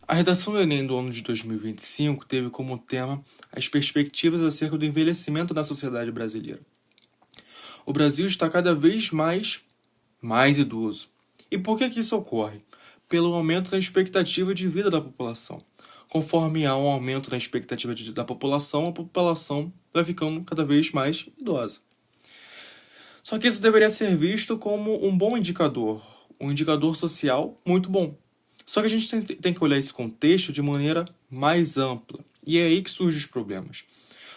A redação do Enem do ano de 2025 teve como tema as perspectivas acerca do envelhecimento da sociedade brasileira. O Brasil está cada vez mais idoso. E por que isso ocorre? Pelo aumento da expectativa de vida da população. Conforme há um aumento na expectativa da população, a população vai ficando cada vez mais idosa. Só que isso deveria ser visto como um bom indicador, um indicador social muito bom. Só que a gente tem que olhar esse contexto de maneira mais ampla. E é aí que surgem os problemas.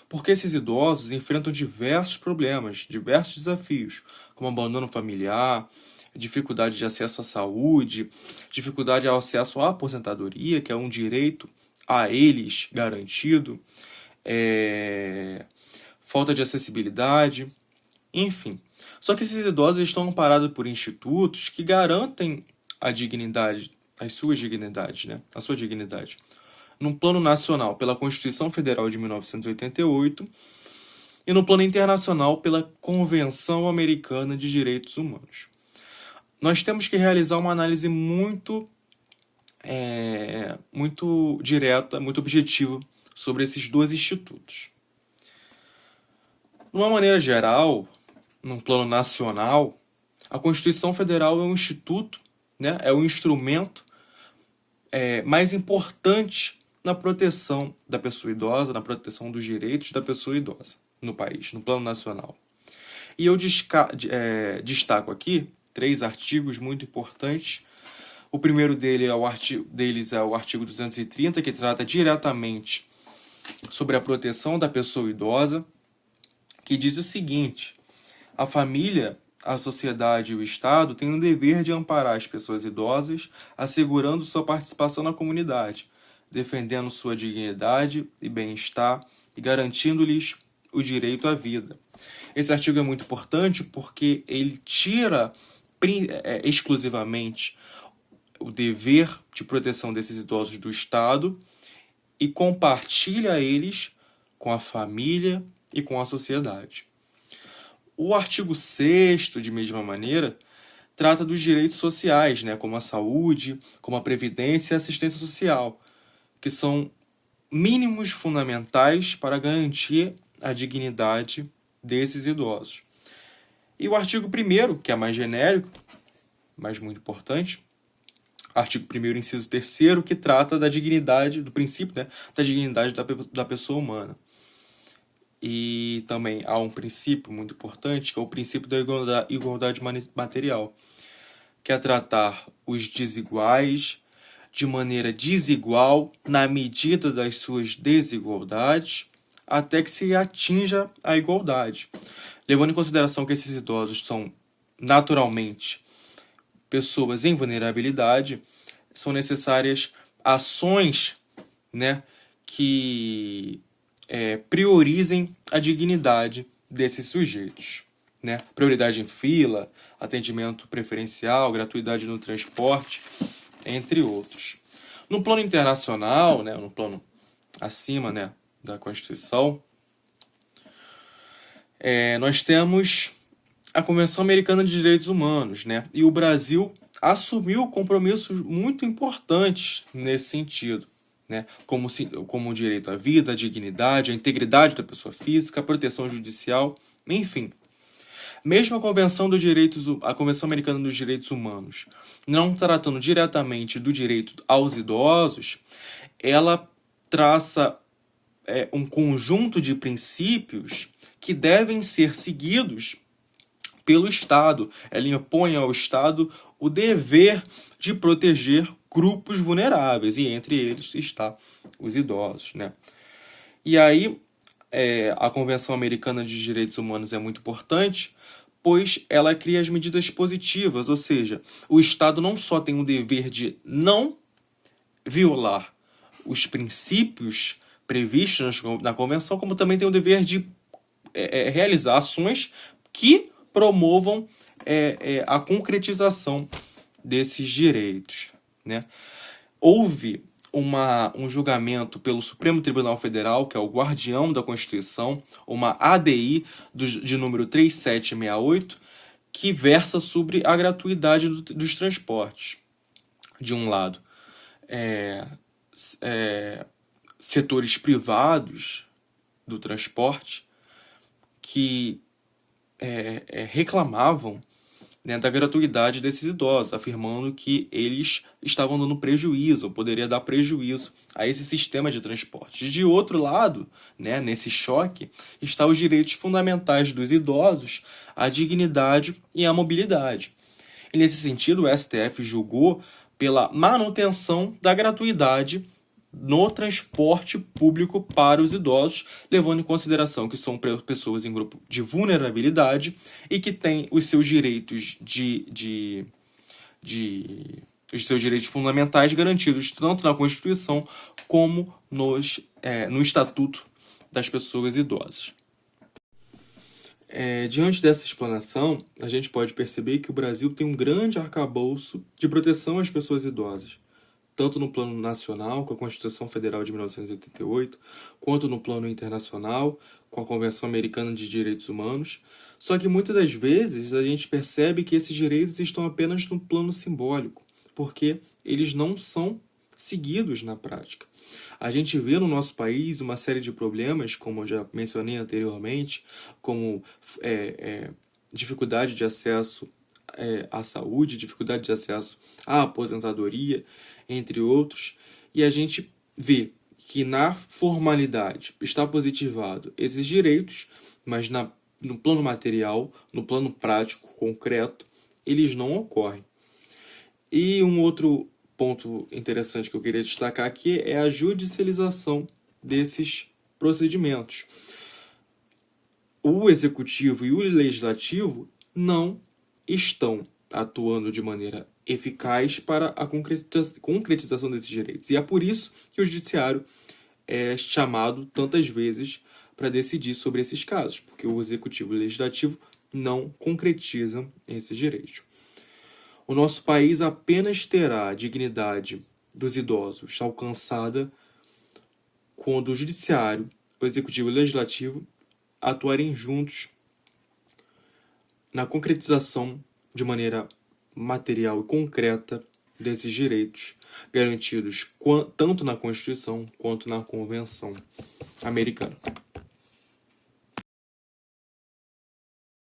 Porque esses idosos enfrentam diversos problemas, diversos desafios, como abandono familiar, dificuldade de acesso à saúde, dificuldade ao acesso à aposentadoria, que é um direito a eles garantido, falta de acessibilidade, enfim. Só que esses idosos estão amparados por institutos que garantem a dignidade, as suas dignidades, né? A sua dignidade. No plano nacional, pela Constituição Federal de 1988, e no plano internacional, pela Convenção Americana de Direitos Humanos. Nós temos que realizar uma análise muito direta, muito objetiva sobre esses dois institutos. De uma maneira geral, num plano nacional, a Constituição Federal é um instituto, né, é um instrumento mais importante na proteção da pessoa idosa, na proteção dos direitos da pessoa idosa no país, no plano nacional. E eu destaco aqui 3 artigos muito importantes. O primeiro deles é o artigo 230, que trata diretamente sobre a proteção da pessoa idosa, que diz o seguinte: a família, a sociedade e o Estado têm o dever de amparar as pessoas idosas, assegurando sua participação na comunidade, defendendo sua dignidade e bem-estar e garantindo-lhes o direito à vida. Esse artigo é muito importante porque ele tira exclusivamente o dever de proteção desses idosos do Estado e compartilha eles com a família e com a sociedade. O artigo 6º, de mesma maneira, trata dos direitos sociais, né, como a saúde, como a previdência e a assistência social, que são mínimos fundamentais para garantir a dignidade desses idosos. E o artigo 1º, que é mais genérico, mas muito importante, artigo 1º, inciso 3º, que trata da dignidade, do princípio, né, da dignidade da pessoa humana. E também há um princípio muito importante, que é o princípio da igualdade material, que é tratar os desiguais de maneira desigual na medida das suas desigualdades, até que se atinja a igualdade. Levando em consideração que esses idosos são naturalmente pessoas em vulnerabilidade, são necessárias ações, né, que priorizem a dignidade desses sujeitos, né? Prioridade em fila, atendimento preferencial, gratuidade no transporte, entre outros. No plano internacional, né, no plano acima, né, da Constituição, nós temos a Convenção Americana de Direitos Humanos, né? E o Brasil assumiu compromissos muito importantes nesse sentido, né? Como o direito à vida, à dignidade, à integridade da pessoa física, a proteção judicial, enfim. Mesmo a Convenção Americana dos Direitos Humanos, não tratando diretamente do direito aos idosos, ela traça um conjunto de princípios que devem ser seguidos pelo Estado. Ela impõe ao Estado o dever de proteger grupos vulneráveis, e entre eles está os idosos, né? E aí, a Convenção Americana de Direitos Humanos é muito importante, pois ela cria as medidas positivas, ou seja, o Estado não só tem o dever de não violar os princípios previstos na Convenção, como também tem o dever de realizar ações que promovam a concretização desses direitos, né? Houve um julgamento pelo Supremo Tribunal Federal, que é o guardião da Constituição, uma ADI de número 3768, que versa sobre a gratuidade dos transportes. De um lado, setores privados do transporte que reclamavam, né, da gratuidade desses idosos, afirmando que eles estavam dando prejuízo, ou poderia dar prejuízo a esse sistema de transporte. De outro lado, né, nesse choque, estão os direitos fundamentais dos idosos, a dignidade e a mobilidade. E nesse sentido, o STF julgou pela manutenção da gratuidade no transporte público para os idosos, levando em consideração que são pessoas em grupo de vulnerabilidade e que têm os seus direitos os seus direitos fundamentais garantidos tanto na Constituição como no Estatuto das Pessoas Idosas. Diante dessa explanação, a gente pode perceber que o Brasil tem um grande arcabouço de proteção às pessoas idosas, tanto no plano nacional, com a Constituição Federal de 1988, quanto no plano internacional, com a Convenção Americana de Direitos Humanos. Só que muitas das vezes a gente percebe que esses direitos estão apenas no plano simbólico, porque eles não são seguidos na prática. A gente vê no nosso país uma série de problemas, como eu já mencionei anteriormente, como dificuldade de acesso à saúde, dificuldade de acesso à aposentadoria, entre outros, e a gente vê que na formalidade está positivado esses direitos, mas no plano material, no plano prático, concreto, eles não ocorrem. E um outro ponto interessante que eu queria destacar aqui é a judicialização desses procedimentos. O executivo e o legislativo não estão atuando de maneira eficaz para a concretização desses direitos. E é por isso que o judiciário é chamado tantas vezes para decidir sobre esses casos, porque o executivo e o legislativo não concretizam esses direitos. O nosso país apenas terá a dignidade dos idosos alcançada quando o judiciário, o executivo e o legislativo atuarem juntos na concretização de maneira material e concreta desses direitos garantidos tanto na Constituição quanto na Convenção Americana.